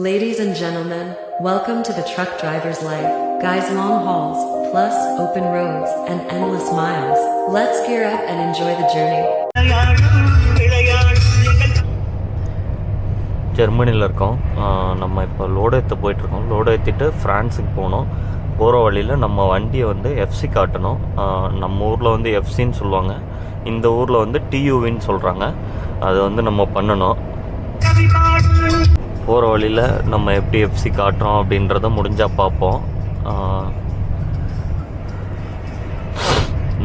Ladies and gentlemen, welcome to the truck driver's life. Guys, long hauls, plus open roads and endless miles. Let's gear up and enjoy the journey. ஜெர்மனியில் இருக்கோம். நம்ம இப்போ load ஏற்ற போயிட்டுருக்கோம். Load ஏற்றிட்டு ஃப்ரான்ஸுக்கு போகணும். போகிற வழியில் நம்ம வண்டியை வந்து எஃப்சி காட்டணும். நம்ம ஊரில் வந்து எஃப்சின்னு சொல்லுவாங்க, இந்த ஊரில் வந்து டியூவின்னு சொல்கிறாங்க. அது வந்து நம்ம பண்ணணும். போகிற வழியில் நம்ம எப்படி எஃப்சி காட்டுறோம் அப்படின்றத முடிஞ்சால் பார்ப்போம்.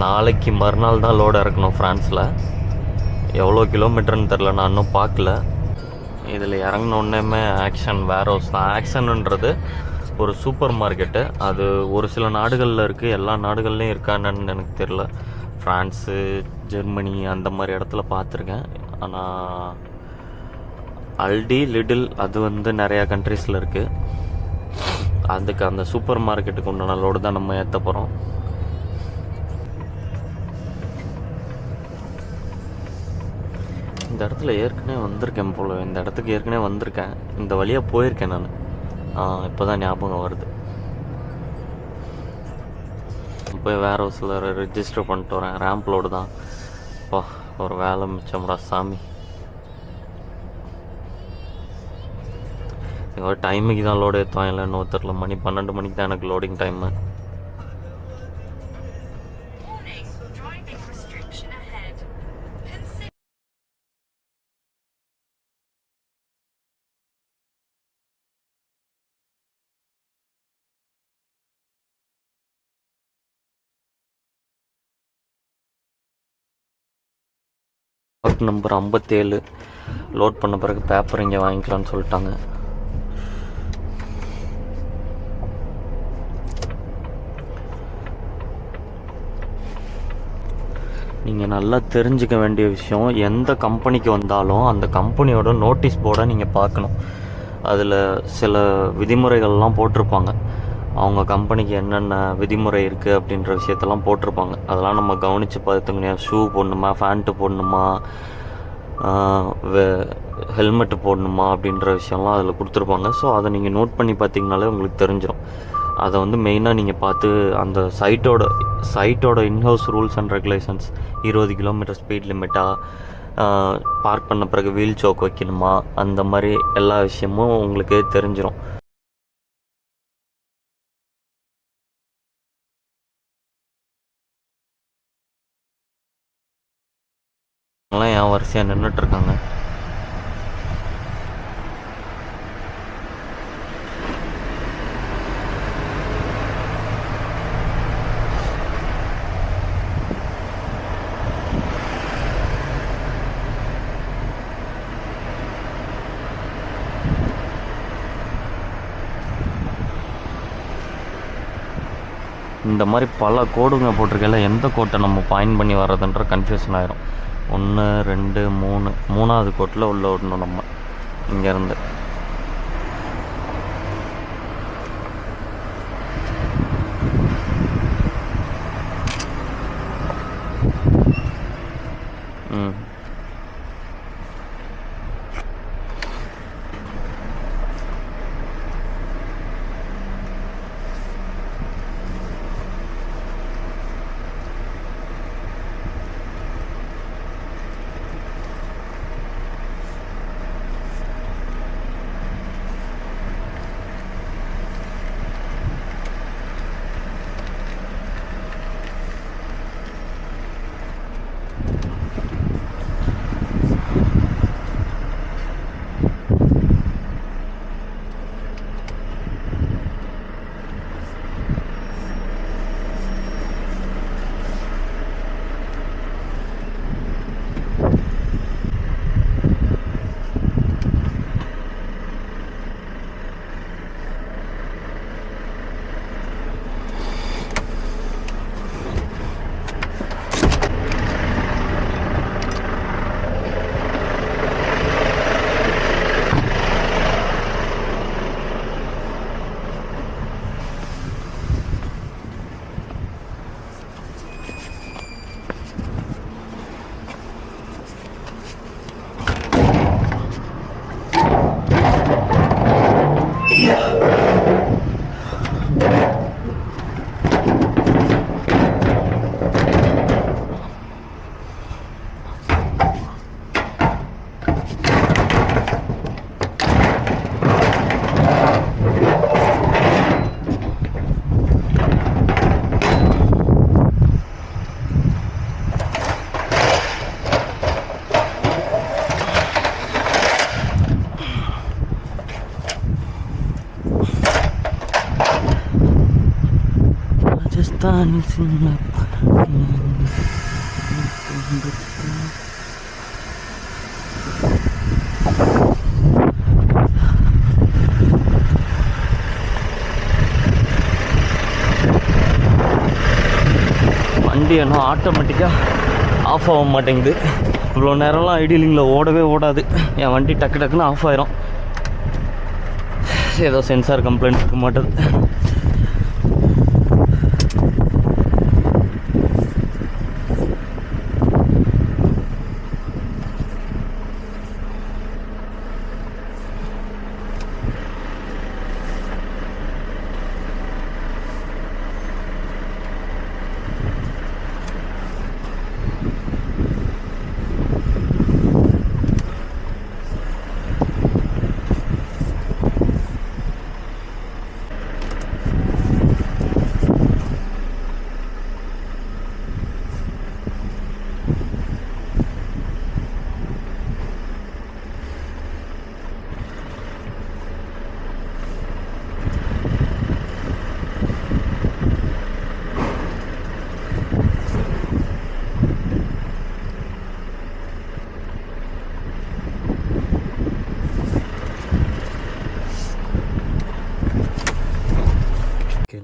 நாளைக்கு மறுநாள் தான் லோடு இறக்கணும் ஃப்ரான்ஸில். எவ்வளோ கிலோமீட்டர்னு தெரில, நான் இன்னும் பார்க்கல. இதில் இறங்கினோடனேமே ஆக்ஷன் வேர் ஹவுஸ் தான். ஆக்ஷன்ன்றது ஒரு சூப்பர் மார்க்கெட்டு. அது ஒரு சில நாடுகளில் இருக்குது, எல்லா நாடுகள்லையும் இருக்கான்னு எனக்கு தெரில. ஃப்ரான்ஸு, ஜெர்மனி அந்த மாதிரி இடத்துல பார்த்துருக்கேன். ஆனால் அல்டி, லிடில் அது வந்து நிறையா கண்ட்ரீஸில் இருக்குது. அதுக்கு அந்த சூப்பர் மார்க்கெட்டுக்கு உண்டான லோடு தான் நம்ம ஏற்ற போகிறோம். இந்த இடத்துல ஏற்கனவே வந்திருக்கேன் போல. இந்த இடத்துக்கு ஏற்கனவே வந்திருக்கேன், இந்த வழியாக போயிருக்கேன் நான். இப்போ தான் ஞாபகம் வருது. போய் வேர் ஹவுஸில் ரெஜிஸ்டர் பண்ணிட்டு வரேன். ரேம்ப் லோடு தான். அப்பா, ஒரு வேலை மிச்சம்டா சாமி. எங்கள் டைமுக்கு தான் லோடு ஏற்றுவான், இல்லை இன்னும் தெரில. மணி 12 மணிக்கு தான் எனக்கு லோடிங் டைமு. நம்பர் 57 லோட் பண்ண பிறகு பேப்பர் இங்கே வாங்கிக்கலான்னு சொல்லிட்டாங்க. நீங்கள் நல்லா தெரிஞ்சுக்க வேண்டிய விஷயம், எந்த கம்பெனிக்கு வந்தாலும் அந்த கம்பெனியோட நோட்டீஸ் போர்டை நீங்கள் பார்க்கணும். அதில் சில விதிமுறைகள்லாம் போட்டிருப்பாங்க. அவங்க கம்பெனிக்கு என்னென்ன விதிமுறை இருக்குது அப்படின்ற விஷயத்தெல்லாம் போட்டிருப்பாங்க. அதெல்லாம் நம்ம கவனித்து பார்த்துக்கணும். ஷூ போடணுமா, ஃபேண்ட்டு போடணுமா, ஹெல்மெட்டு போடணுமா அப்படின்ற விஷயம்லாம் அதில் கொடுத்துருப்பாங்க. ஸோ அதை நீங்கள் நோட் பண்ணி பார்த்தீங்கனாலே உங்களுக்கு தெரிஞ்சிடும். அதை வந்து மெயினாக நீங்கள் பார்த்து அந்த சைட்டோட inhouse rules and regulations, 20 kilometre speed லிமிட்டாக, பார்க் பண்ண பிறகு வீல் சோக் வைக்கணுமா, அந்த மாதிரி எல்லா விஷயமும் உங்களுக்கு தெரிஞ்சிடும். என் வரிசையாக நின்றுட்டுருக்காங்க. இந்த மாதிரி பல கோடுங்க போட்டிருக்கல, எந்த கோட்டை நம்ம பாயிண்ட் பண்ணி வர்றதுன்ற கன்ஃபியூஷன் ஆயிரும். 1 2 3 மூணாவது கோட்டில் உள்ள விடணும் நம்ம இங்கேருந்து. தான் சின்ன வண்டி என்ன ஆட்டோமேட்டிக்காக ஆஃப் ஆக மாட்டேங்குது. இவ்வளோ நேரம்லாம் ஐடியலிங்கில் ஓடவே ஓடாது. என் வண்டி டக்கு டக்குன்னு ஆஃப் ஆயிரும். ஏதோ சென்சார் கம்ப்ளைண்ட் இருக்க மாட்டேது.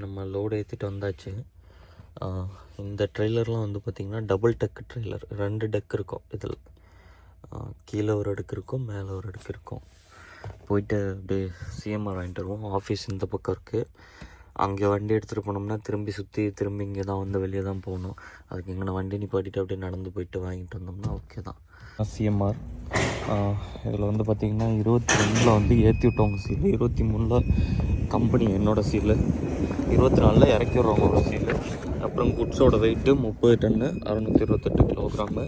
நம்ம லோடு ஏற்றிட்டு வந்தாச்சு. இந்த ட்ரெய்லர்லாம் வந்து பார்த்திங்கன்னா டபுள் டெக் ட்ரெய்லர். 2 டெக் இருக்கும் இதில். கீழே ஒரு அடுக்கு இருக்கும், மேலே ஒரு அடுக்கு இருக்கும். போயிட்டு அப்படியே சிஎம்ஆர் வாங்கிட்டு வருவோம். ஆஃபீஸ் இந்த பக்கம் இருக்குது. அங்கே வண்டி எடுத்துகிட்டு போனோம்னா திரும்பி சுற்றி திரும்பி இங்கே தான் வந்து வெளியே தான் போகணும். அதுக்கு இங்கே வண்டி நிப்பாட்டிட்டு அப்படியே நடந்து போயிட்டு வாங்கிட்டு வந்தோம்னா ஓகே தான். சிஎம்ஆர் இதில் வந்து பார்த்திங்கன்னா 22 வந்து ஏற்றி விட்டவங்க சீலு, 23 கம்பெனி என்னோடய சீலு, 24 இறக்கி விட்றவங்களோட சீலு. அப்புறம் குட்ஸோட வெயிட்டு 30 டன்னு 628 கிலோகிராமு.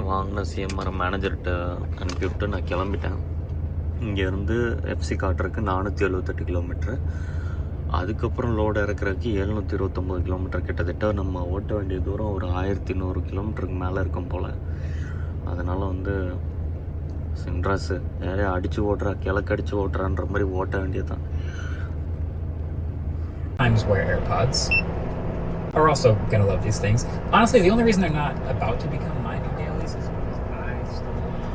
வாங்கின சிஎம்ஆர் மேனேஜர்கிட்ட அனுப்பிவிட்டு நான் கிளம்பிட்டேன். இங்கேருந்து எஃப்சி காட்டுறதுக்கு 478 கிலோமீட்ரு. அதுக்கப்புறம் லோடு இறக்குறதுக்கு 729 கிலோமீட்டர். கிட்டத்தட்ட நம்ம ஓட்ட வேண்டிய தூரம் ஒரு 1100 கிலோமீட்டருக்கு மேலே இருக்கும் போல். அதனால் வந்து சின்ராஸு யாரையும் அடித்து ஓட்டுறா, கிழக்கு அடித்து ஓட்டுறான்ற மாதிரி ஓட்ட வேண்டியது தான். Times wear AirPods are also gonna love these things. Honestly, the only reason they're not about to become my new dailies is because I still want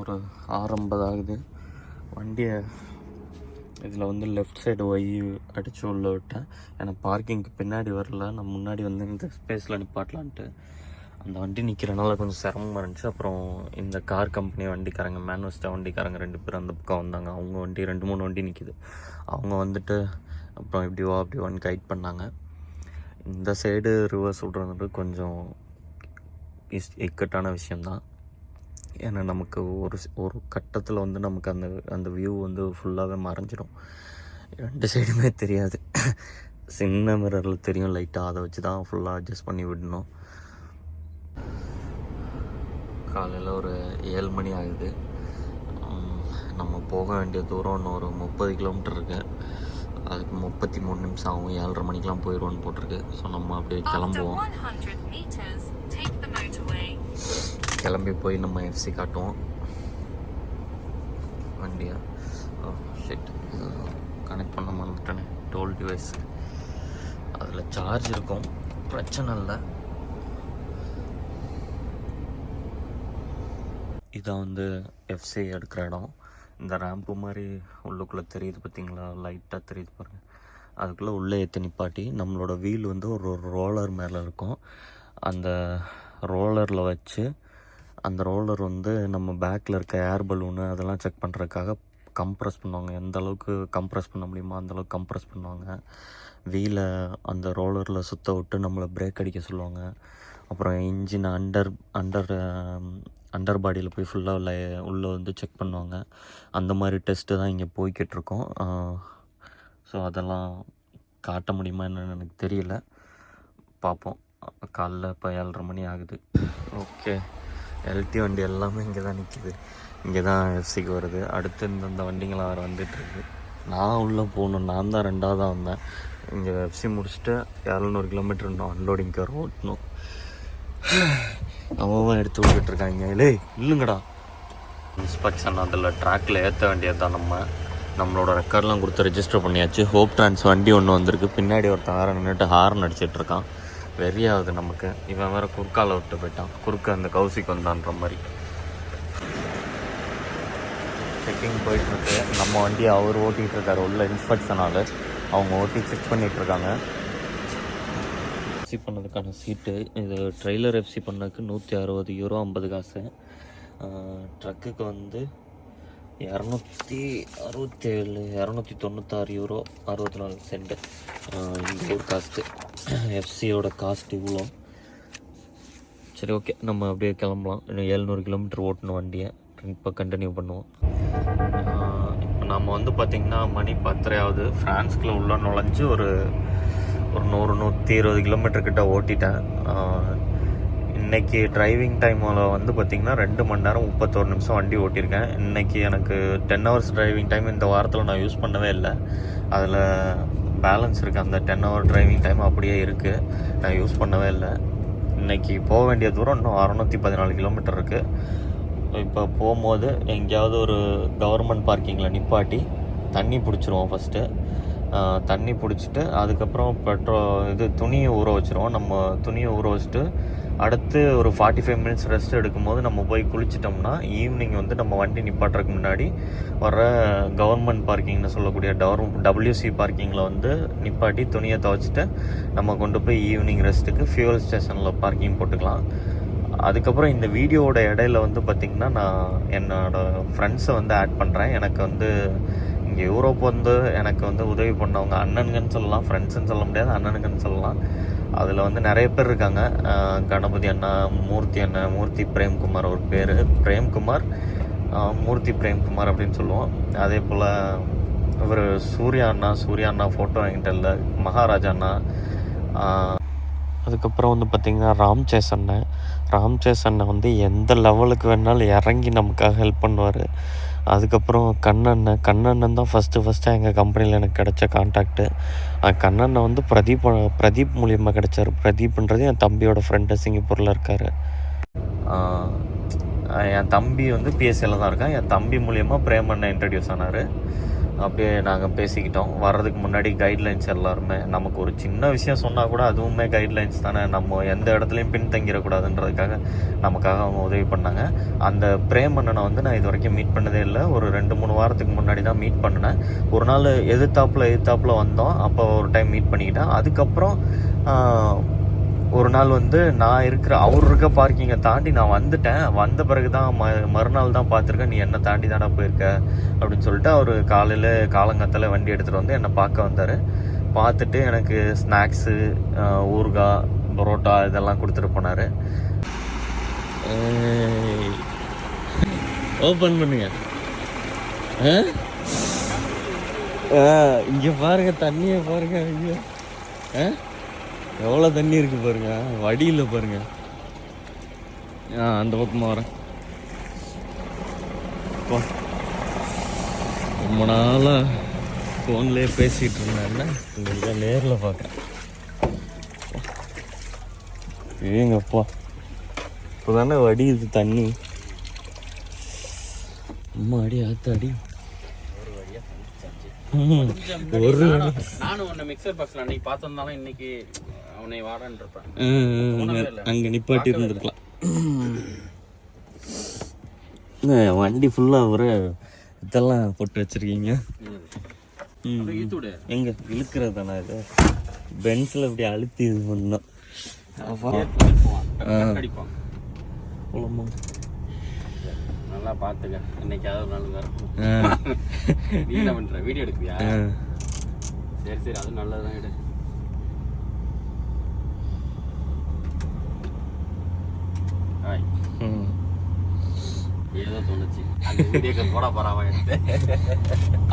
ஒரு 6:50 ஆகுது. வண்டியை இதில் வந்து லெஃப்ட் சைடு ஒய் அடித்து உள்ள விட்டேன். ஏன்னா பார்க்கிங்க்கு பின்னாடி வரல, நான் முன்னாடி வந்து இந்த ஸ்பேஸில் நிப்பாட்டலான்ட்டு. அந்த வண்டி நிற்கிறனால கொஞ்சம் சிரமமாக இருந்துச்சு. அப்புறம் இந்த கார் கம்பெனி வண்டிக்காரங்க, மேனுவஸ்டா வண்டிக்காரங்க 2 பேர் அந்த பக்கம் வந்தாங்க. அவங்க வண்டி 2-3 வண்டி நிற்கிது. அவங்க வந்துட்டு அப்புறம் இப்படி வா அப்படி வான்னு கைட் பண்ணாங்க. இந்த சைடு ரிவர்ஸ் விட்றது கொஞ்சம் இக்கட்டான விஷயந்தான். ஏன்னா நமக்கு ஒரு கட்டத்தில் வந்து நமக்கு அந்த வியூ வந்து ஃபுல்லாகவே மறைஞ்சிடும். 2 சைடுமே தெரியாது. சின்ன மிரரில் தெரியும் லைட்டாக, அதை வச்சு தான் ஃபுல்லாக அட்ஜஸ்ட் பண்ணி விடணும். காலையில் ஒரு 7 மணி ஆகுது. நம்ம போக வேண்டிய தூரம் இன்னும் ஒரு 30 கிலோமீட்டர் இருக்குது. அதுக்கு 33 நிமிஷம் ஆகும். 7:30 மணிக்கெலாம் போயிடுவோன்னு போட்டிருக்கு. ஸோ நம்ம அப்படியே கிளம்புவோம். கிளம்பி போய் நம்ம எஃப்சி காட்டுவோம் வண்டியை. ஷிட், கனெக்ட் பண்ண மறந்துட்டேனே டோல் டிவைஸ். அதில் சார்ஜ் இருக்கும், பிரச்சனை இல்லை. இதான் வந்து எஃப்சி எடுக்கிற இடம். இந்த ரேம்ப்பு மாதிரி உள்ளுக்குள்ளே தெரியுது பார்த்தீங்களா, லைட்டாக தெரியுது பாருங்கள். அதுக்குள்ளே உள்ளே ஏற்றி நிப்பாட்டி நம்மளோட வீல் வந்து ஒரு ரோலர் மேலே இருக்கும். அந்த ரோலரில் வச்சு அந்த ரோலர் வந்து நம்ம பேக்கில் இருக்க ஏர் பலூனு அதெல்லாம் செக் பண்ணுறதுக்காக கம்ப்ரெஸ் பண்ணுவாங்க. எந்த அளவுக்கு கம்ப்ரெஸ் பண்ண முடியுமோ அந்தளவுக்கு கம்ப்ரெஸ் பண்ணுவாங்க. வீலை அந்த ரோலரில் சுற்ற விட்டு நம்மளை பிரேக் அடிக்க சொல்லுவாங்க. அப்புறம் இன்ஜின் அண்டர் பாடியில் போய் ஃபுல்லாக உள்ளே வந்து செக் பண்ணுவாங்க. அந்த மாதிரி டெஸ்ட்டு தான் இங்கே போய்கிட்ருக்கோம். ஸோ அதெல்லாம் காட்ட முடியுமா என்னன்னு எனக்கு தெரியல, பார்ப்போம். காலைல இப்போ 7:30 மணி ஆகுது. ஓகே, எல்டி வண்டி எல்லாமே இங்கே தான் நிற்கிது. இங்கே தான் எஃப்சிக்கு வருது. அடுத்து இந்த வண்டிங்களாம் வேறு வந்துட்டுருக்கு. நான் உள்ளே போகணும், நான் தான் 2ஆவதாக வந்தேன். இங்கே எஃப்சி முடிச்சுட்டு 700 கிலோமீட்டர் இன்னும் அன்லோடிங்க்கு வர ஓட்டணும். அவன் எடுத்து விட்டுட்ருக்காங்க. இல்லை இல்லைங்கடா, இன்ஸ்பெக்ஷன் அதில் ட்ராக்கில் ஏற்ற வேண்டியது தான். நம்மளோட ரெக்கார்ட்லாம் கொடுத்து ரெஜிஸ்டர் பண்ணியாச்சு. ஹோப் ட்ரான்ஸ் வண்டி ஒன்று வந்திருக்கு. பின்னாடி ஒருத்தன் வேறு நின்றுட்டு ஹார்ன் அடிச்சிட்ருக்கான். வெறியாகுது நமக்கு. இவன் வேறு குறுக்கால விட்டு போயிட்டான். குறுக்க அந்த கௌசிக்கு வந்தான்ற மாதிரி. செக்கிங் போயிட்டுருக்கு. நம்ம வண்டியை அவர் ஓட்டிகிட்டு இருக்காரு உள்ள இன்ஸ்பெக்ஷனால். அவங்க ஓட்டி செக் பண்ணிகிட்ருக்காங்க. எஃப்சி பண்ணதுக்கான சீட்டு இது. ட்ரெய்லர் எஃப்சி பண்ணதுக்கு 160 யூரோ 50 காசு. ட்ரக்குக்கு வந்து 267 296 யூரோ 64 சென்ட் இந்த ஒரு காஸ்ட்டு. எஃப்சியோட காஸ்ட் இவ்வளோ. சரி, ஓகே, நம்ம அப்படியே கிளம்பலாம். இன்னும் 700 கிலோமீட்டர் ஓட்டணும் வண்டியை. இப்போ கண்டினியூ பண்ணுவோம். இப்போ நம்ம வந்து பார்த்திங்கன்னா மணி 10:30 ஆகுது. ஃப்ரான்ஸ்குள்ளே உள்ள நுழைஞ்சு ஒரு 100-120 கிலோமீட்டர் கிட்ட ஓட்டிட்டேன். இன்றைக்கி டிரைவிங் டைமில் வந்து பார்த்திங்கன்னா 2 மணி நேரம் 31 நிமிஷம் வண்டி ஓட்டியிருக்கேன். இன்றைக்கி எனக்கு 10 ஹவர்ஸ் டிரைவிங் டைம் இந்த வாரத்தில் நான் யூஸ் பண்ணவே இல்லை. அதில் பேலன்ஸ் இருக்குது. அந்த 10 ஹவர் டிரைவிங் டைம் அப்படியே இருக்குது, நான் யூஸ் பண்ணவே இல்லை. இன்றைக்கி போக வேண்டிய தூரம் இன்னும் 614 கிலோமீட்டர் இருக்குது. இப்போ போகும்போது எங்கேயாவது ஒரு கவர்மெண்ட் பார்க்கிங்கில் நிப்பாட்டி தண்ணி பிடிச்சிருவோம். ஃபஸ்ட்டு தண்ணி பிடிச்சிட்டு அதுக்கப்புறம் துணியை ஊற வச்சுருவோம். நம்ம துணியை ஊற வச்சுட்டு அடுத்து ஒரு 45 மினிட்ஸ் ரெஸ்ட் எடுக்கும்போது நம்ம போய் குளிச்சிட்டோம்னா ஈவினிங் வந்து நம்ம வண்டி நிப்பாட்டுறதுக்கு முன்னாடி வர கவர்மெண்ட் பார்க்கிங்னு சொல்லக்கூடிய WC பார்க்கிங்கில் வந்து நிப்பாட்டி துணியை துவைச்சிட்டு நம்ம கொண்டு போய் ஈவினிங் ரெஸ்ட்டுக்கு ஃபியூவல் ஸ்டேஷனில் பார்க்கிங் போட்டுக்கலாம். அதுக்கப்புறம் இந்த வீடியோவோட இடையில வந்து பார்த்திங்கன்னா நான் என்னோடய ஃப்ரெண்ட்ஸை வந்து ஆட் பண்ணுறேன். எனக்கு வந்து இங்கே யூரோப் வந்து எனக்கு வந்து உதவி பண்ணவங்க அண்ணனுங்கன்னு சொல்லலாம், ஃப்ரெண்ட்ஸுன்னு சொல்ல முடியாது, அண்ணனுங்கன்னு சொல்லலாம். அதில் வந்து நிறைய பேர் இருக்காங்க. கணபதி அண்ணா, மூர்த்தி அண்ணன், மூர்த்தி பிரேம்குமார் ஒரு பேர், பிரேம்குமார், மூர்த்தி பிரேம்குமார் அப்படின்னு சொல்லுவோம். அதே போல் இவர் சூர்யா அண்ணா ஃபோட்டோ என்கிட்ட இல்லை, மகாராஜா அண்ணா. அதுக்கப்புறம் வந்து பார்த்திங்கன்னா ராம்சேஸ் அண்ணன் வந்து எந்த லெவலுக்கு வேணாலும் இறங்கி நமக்காக ஹெல்ப் பண்ணுவார். அதுக்கப்புறம் கண்ணண்ணன் தான் ஃபஸ்ட்டு எங்கள் கம்பெனியில் எனக்கு கிடச்ச கான்டாக்டு. கண்ணண்ணன் வந்து பிரதீப் மூலியமாக கிடச்சார். பிரதீப்ன்றது என் தம்பியோட ஃப்ரெண்டு, சிங்கப்பூரில் இருக்கார். என் தம்பி வந்து பிஎஸ்சியில் தான் இருக்கான். என் தம்பி மூலியமாக பிரேமண்ணன் இன்ட்ரடியூஸ் ஆனார். அப்படியே நாங்கள் பேசிக்கிட்டோம். வர்றதுக்கு முன்னாடி கைட்லைன்ஸ் எல்லாருமே, நமக்கு ஒரு சின்ன விஷயம் சொன்னால் கூட அதுவுமே கைட்லைன்ஸ் தானே. நம்ம எந்த இடத்துலையும் பின்தங்கிடக்கூடாதுன்றதுக்காக நமக்காக அவங்க உதவி பண்ணாங்க. அந்த பிரேமண்ணனை வந்து நான் இது வரைக்கும் மீட் பண்ணதே இல்லை. ஒரு 2-3 வாரத்துக்கு முன்னாடி தான் மீட் பண்ணினேன். ஒரு நாள் எதிர்த்தாப்பில் வந்தோம். அப்போ ஒரு டைம் மீட் பண்ணிக்கிட்டேன். அதுக்கப்புறம் ஒரு நாள் வந்து அவர் இருக்க பார்க்கிங்கை தாண்டி நான் வந்துட்டேன். வந்த பிறகு தான் மறுநாள் தான் பார்த்துருக்கேன், நீ என்னை தாண்டி தானே போயிருக்க அப்படின்னு சொல்லிட்டு அவர் காலங்கத்தில் வண்டி எடுத்துகிட்டு வந்து என்னை பார்க்க வந்தார். பார்த்துட்டு எனக்கு ஸ்நாக்ஸு, ஊறுகாய், பரோட்டா இதெல்லாம் கொடுத்துட்டு போனார். ஓப்பன் பண்ணுங்க. இங்கே பாருங்க, தண்ணியை பாருங்க. ஐயோ, எவ்வளோ தண்ணி இருக்குது பாருங்க, வடியில் பாருங்க. அந்த பக்கமாக வரேன். ரொம்ப நாளாக ஃபோன்லேயே பேசிகிட்டு இருந்தேன்னா இங்கே நேரில் பார்க்குறேன். ஏங்கப்பா இப்போ தானே வடியுது தண்ணி. அம்மா அடி ஆத்தாடி ஒரு நானும் உன்னை மிக்சர் பாக்ஸ்ல அன்னைக்கு பார்த்திருந்தாலும் இன்னைக்கு அவனை வாடான்னு இருப்பேன். அங்கே நிப்பாட்டி இருந்திருக்கலாம். வண்டி ஃபுல்லாக ஒரு இதெல்லாம் போட்டு வச்சிருக்கீங்க. எங்க இழுக்கிறது தானே இது? பென்ஸில் இப்படி அழுத்தி இது பண்ணோம். நல்லா பார்த்துக்க, இன்னைக்காவது ஒரு நாள் இருக்கும். நீ என்ன பண்ற, வீடியோ எடுக்கிறியா? சரி சரி, அது நல்லதுதான். எடு. ஏதோ தோணுச்சு அந்த வீடியோக்கு போட போறாம எடுத்து.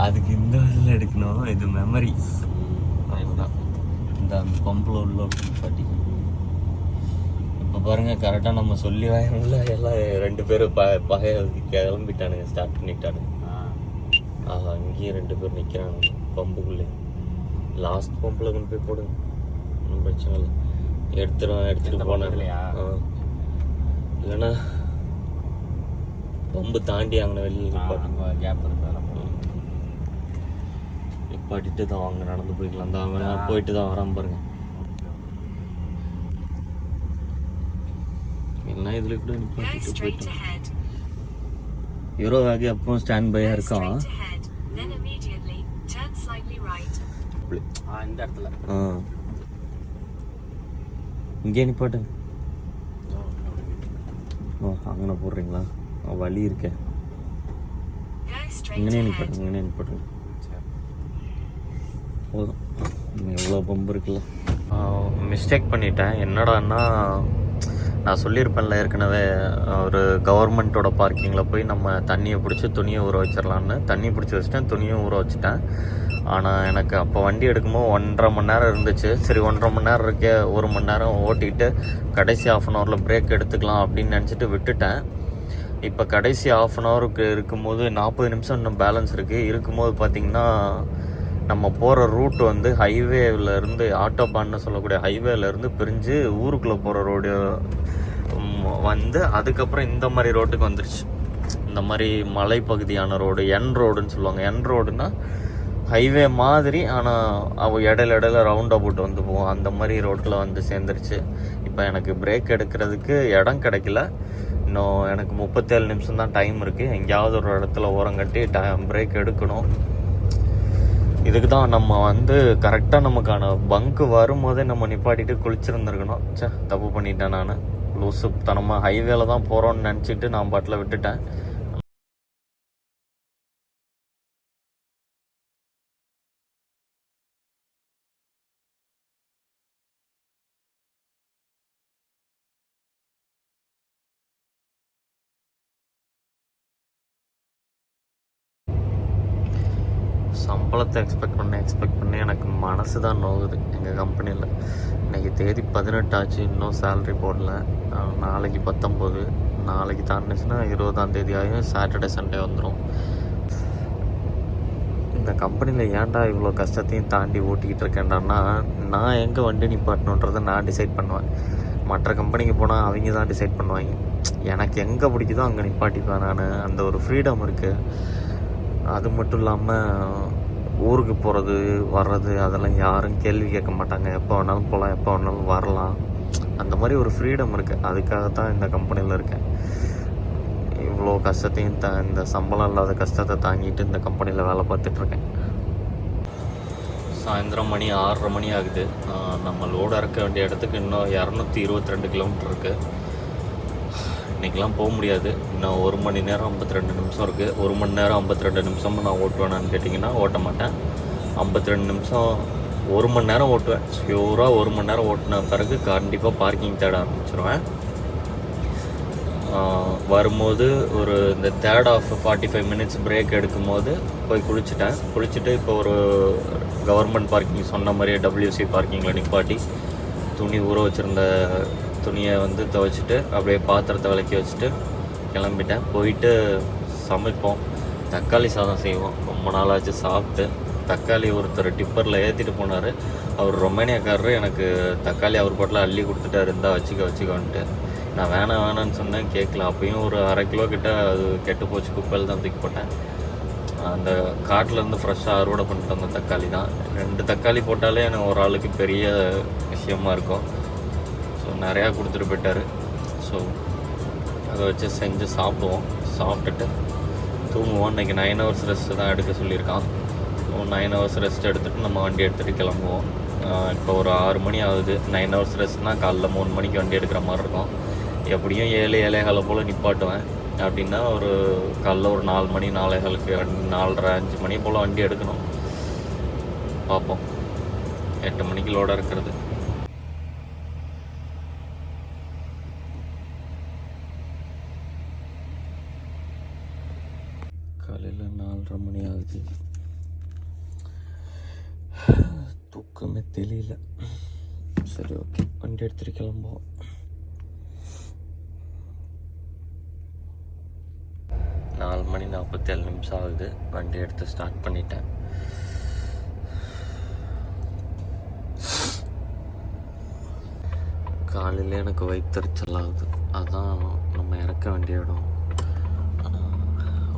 அதுக்கு இந்த வழியில் எடுக்கணும். இது மெமரி. அதுதான் இந்த பம்பில் உள்ள பாட்டி. இப்போ பாருங்க, கரெக்டாக நம்ம சொல்லி வாங்கல எல்லாம் 2 பேரும் பகைய கிளம்பிட்டானுங்க, ஸ்டார்ட் பண்ணிட்டானுங்க. அங்கேயும் 2 பேர் நிற்கிறானுங்க பம்புக்குள்ளே. லாஸ்ட் பம்பில் கொண்டு போய் போடுங்க, ஒன்றும் பிரச்சனை இல்லை. எடுத்துட்டு போனேன் இல்லையா? இல்லைன்னா பம்பு தாண்டி அங்கே வெளியில் கேப் இருக்கு. நிப்பாட்டிட்டு தான் அவங்க நடந்து போய்க்கலாம். தான் போயிட்டு தான் வராம பாருங்க. என்ன இதுல கூட நிப்பாட்டிட்டு போயிட்டோம். யூரோ வேகி அப்போ ஸ்டாண்ட் பையா இருக்கான். இந்த இடத்துல இங்கே நிப்பாட்டுங்க. அங்கே போடுறீங்களா? வழி இருக்க. இங்கனே நிப்பாட்டுங்க. போதும், எவ்வளோ பம்பு இருக்குல்ல. மிஸ்டேக் பண்ணிட்டேன். என்னடான்னா, நான் சொல்லியிருப்பேன்ல ஏற்கனவே, ஒரு கவர்மெண்ட்டோட பார்க்கிங்கில் போய் நம்ம தண்ணியை பிடிச்சி துணியை ஊற வச்சிடலான்னு. தண்ணி பிடிச்சி வச்சிட்டேன், துணியும் ஊற வச்சுட்டேன். ஆனால் எனக்கு அப்போ வண்டி எடுக்கும்போது 1.5 மணி நேரம் இருந்துச்சு. சரி, 1.5 மணி நேரம் இருக்கே, 1 மணி நேரம் ஓட்டிக்கிட்டு கடைசி 1/2 hour பிரேக் எடுத்துக்கலாம் அப்படின்னு நினச்சிட்டு விட்டுட்டேன். இப்போ கடைசி 1/2 hour இருக்கும்போது 40 நிமிஷம் இன்னும் பேலன்ஸ் இருக்கும்போது பார்த்திங்கன்னா, நம்ம போகிற ரூட் வந்து ஹைவேலேருந்து, ஆட்டோபான்னு சொல்லக்கூடிய ஹைவேலேருந்து பிரிஞ்சு ஊருக்குள்ளே போகிற ரோடு வந்து அதுக்கப்புறம் இந்த மாதிரி ரோட்டுக்கு வந்துருச்சு. இந்த மாதிரி மலைப்பகுதியான ரோடு, ரோடுன்னு சொல்லுவாங்க. ரோடுன்னா ஹைவே மாதிரி, ஆனால் இடையில ரவுண்ட் அபவுட் வந்து போவோம். அந்த மாதிரி ரோட்டில் வந்து சேர்ந்துருச்சு. இப்போ எனக்கு பிரேக் எடுக்கிறதுக்கு இடம் கிடைக்கல. இன்னும் எனக்கு 37 நிமிஷம் தான் டைம் இருக்குது. எங்கேயாவது ஒரு இடத்துல ஓரம் கட்டி பிரேக் எடுக்கணும். இதுக்கு தான் நம்ம வந்து கரெக்டாக நமக்கான பங்கு வரும்போதே நம்ம நிப்பாட்டிட்டு குளிச்சிருந்துருக்கணும். தப்பு பண்ணிட்டேன் நான். லூசு தனமாக ஹைவேல தான் போகிறோன்னு நினச்சிட்டு நான் பாட்டில் விட்டுட்டேன். சம்பளத்தை எக்ஸ்பெக்ட் பண்ணி எனக்கு மனசு தான் நோகுது. எங்கள் கம்பெனியில் இன்றைக்கி தேதி 18 ஆச்சு, இன்னும் சேலரி போடல. நாளைக்கு 19, நாளைக்கு தாண்டிச்சுன்னா 20ஆம் தேதி ஆகும். சாட்டர்டே சண்டே வந்துடும். இந்த கம்பெனியில் ஏன்டா இவ்வளோ கஷ்டத்தையும் தாண்டி ஓட்டிக்கிட்டு இருக்கேன்டான்னா, நான் எங்கே வண்டி நிப்பாட்டணுன்றதை நான் டிசைட் பண்ணுவேன். மற்ற கம்பெனிக்கு போனால் அவங்க தான் டிசைட் பண்ணுவாங்க. எனக்கு எங்கே பிடிக்குதோ அங்கே நிப்பாட்டிப்பேன் நான். அந்த ஒரு ஃப்ரீடம் இருக்குது. அது மட்டும் இல்லாமல் ஊருக்கு போகிறது வர்றது அதெல்லாம் யாரும் கேள்வி கேட்க மாட்டாங்க. எப்போ வேணாலும் போகலாம், எப்போ வேணாலும் வரலாம். அந்த மாதிரி ஒரு ஃப்ரீடம் இருக்குது. அதுக்காகத்தான் இந்த கம்பெனியில் இருக்கேன். இவ்வளோ கஷ்டத்தையும் இந்த சம்பளம் இல்லாத கஷ்டத்தை தாங்கிட்டு இந்த கம்பெனியில் வேலை பார்த்துட்ருக்கேன். சாயந்தரம் மணி 6:30 மணி ஆகுது. நம்ம லோடு இறக்க வேண்டிய இடத்துக்கு இன்னும் 222 கிலோமீட்டர் இருக்குது. இன்றைக்கெலாம் போக முடியாது. இன்னும் 1 மணி நேரம் 52 நிமிஷம் இருக்குது. 1 மணி நேரம் 52 நிமிஷமும் நான் ஓட்டுவேனான்னு கேட்டிங்கன்னா ஓட்ட மாட்டேன். 52 நிமிஷம் 1 மணி நேரம் ஓட்டுவேன். ஷியூராக 1 மணி நேரம் ஓட்டின பிறகு கண்டிப்பாக பார்க்கிங் தேட ஆரம்பிச்சிருவேன். வரும்போது ஒரு இந்த தேர்ட் ஆஃப் 45 மினிட்ஸ் பிரேக் எடுக்கும்போது போய் குளிச்சுட்டு இப்போ ஒரு கவர்மெண்ட் பார்க்கிங் சொன்ன மாதிரியே WC பார்க்கிங்கில் நிப்பாட்டி துணி ஊற வச்சுருந்த துணியை வந்து துவைச்சிட்டு அப்படியே பாத்திரத்தை விளக்கி வச்சுட்டு கிளம்பிட்டேன். போயிட்டு தக்காளி சாதம் செய்வோம். ரொம்ப நாளாச்சு சாப்பிட்டு. தக்காளி ஒருத்தர் டிப்பரில் ஏற்றிட்டு போனார். அவர் ரொமேனியாக்காரரு. எனக்கு தக்காளி அவர் பாட்டில் அள்ளி கொடுத்துட்டாரு, இருந்தால் வச்சுக்கோன்ட்டு. நான் வேணான்னு சொன்னேன், கேட்கல. அப்பயும் ஒரு 1/2 கிலோ கிட்ட அது கெட்டு போச்சு, குப்பையில் தான் தூக்கி போட்டேன். அந்த காட்டிலேருந்து ஃப்ரெஷ்ஷாக அறுவடை பண்ணிட்டு வந்த தக்காளி தான். 2 தக்காளி போட்டாலே எனக்கு ஒரு ஆளுக்கு பெரிய விஷயமா இருக்கும். ஸோ நிறையா கொடுத்துட்டு போயிட்டார். ஸோ அதை வச்சு செஞ்சு சாப்பிடுவோம். சாப்பிட்டுட்டு தூங்குவோம். இன்றைக்கி 9 ஹவர்ஸ் ரெஸ்ட்டு தான் எடுக்க சொல்லியிருக்கான். 9 ஹவர்ஸ் ரெஸ்ட் எடுத்துகிட்டு நம்ம வண்டி எடுத்துகிட்டு கிளம்புவோம். இப்போ ஒரு 6 மணி ஆகுது. 9 ஹவர்ஸ் ரெஸ்ட்னால் காலைல 3 மணிக்கு வண்டி எடுக்கிற மாதிரி இருக்கும். எப்படியும் 7-7:15 போல் நிப்பாட்டுவேன். அப்படின்னா ஒரு காலைல ஒரு 4 மணி 4:15 4:30-5 மணி போல் வண்டி எடுக்கணும். பார்ப்போம். 8 மணிக்கு லோடாக இருக்கிறது. காலையில் 4:30 மணி ஆகுது. தூக்கமே தெரியல. சரி, ஓகே, வண்டி எடுத்துகிட்டு கிளம்புவோம். நாலு மணி 47 நிமிஷம் ஆகுது. வண்டி எடுத்து ஸ்டார்ட் பண்ணிட்டேன். காலையில் எனக்கு வயிற்றுச்சல் ஆகுது. அதுதான் நம்ம இறக்க வேண்டிய இடம். ஆனால்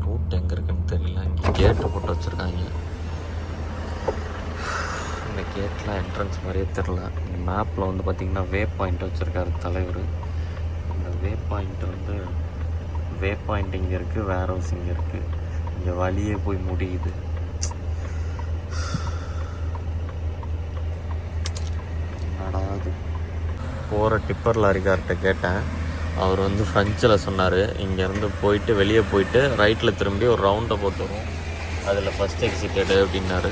ரூட் எங்கே இருக்குன்னு தெரியல. இங்கே கேட்டு போட்டு வச்சுருக்காங்க. இந்த கேட்டில் என்ட்ரன்ஸ் மாதிரியே தெரில. இந்த மேப்பில் வந்து பார்த்திங்கன்னா வே பாயிண்ட் வச்சுருக்காரு தலைவர். இந்த வே பாயிண்ட் இங்கே இருக்குது, வேர் ஹவுஸ் இங்கே இருக்குது. இங்கே வழியே போய் முடியுது. நடாது போகிற டிப்பர் லாரிக்கார்கிட்ட கேட்டேன். அவர் வந்து ஃப்ரெஞ்சில் சொன்னார், இங்கேருந்து போயிட்டு வெளியே போயிட்டு ரைட்டில் திரும்பி ஒரு ரவுண்டை போட்டு வரும், அதில் ஃபஸ்ட் எக்ஸிட் எடு அப்படின்னாரு.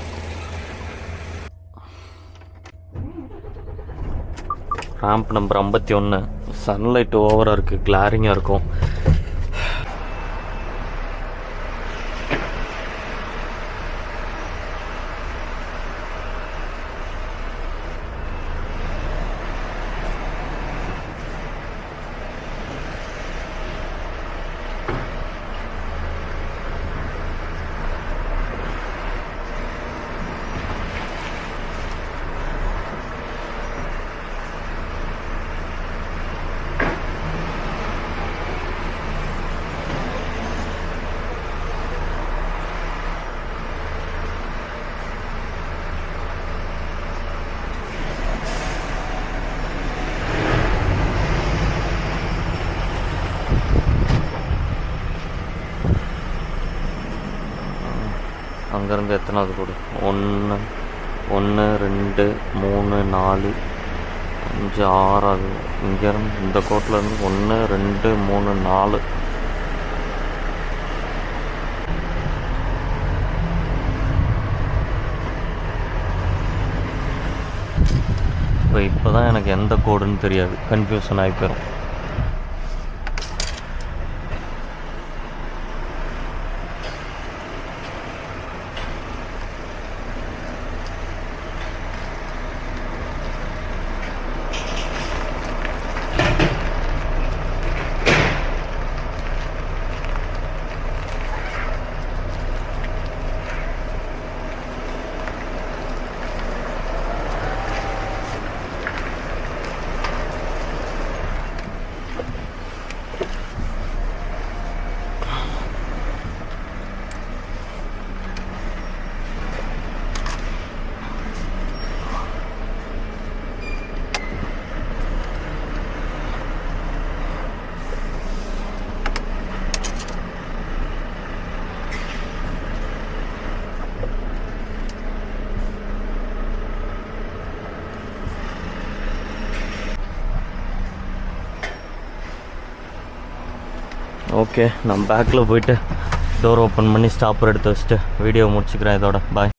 Ramp number 51. சன்லைட் ஓவராக இருக்குது, கிளாரிங்காக இருக்கும். அங்கேருந்து எத்தனாவது கூடு? 1 1 2 3 4 5 6 ஆகுது. இங்கேருந்து இந்த கோட்டிலேருந்து 1 2 3 4. இப்போ தான் எனக்கு எந்த கோடுன்னு தெரியாது, கன்ஃபியூஷன் ஆகி போயிடும். ஓகே, நான் பேக்கில் போயிட்டு டோர் ஓப்பன் பண்ணி ஸ்டாப்பர் எடுத்து வச்சுட்டு வீடியோ முடிச்சுக்கிறேன். இதோட பாய்.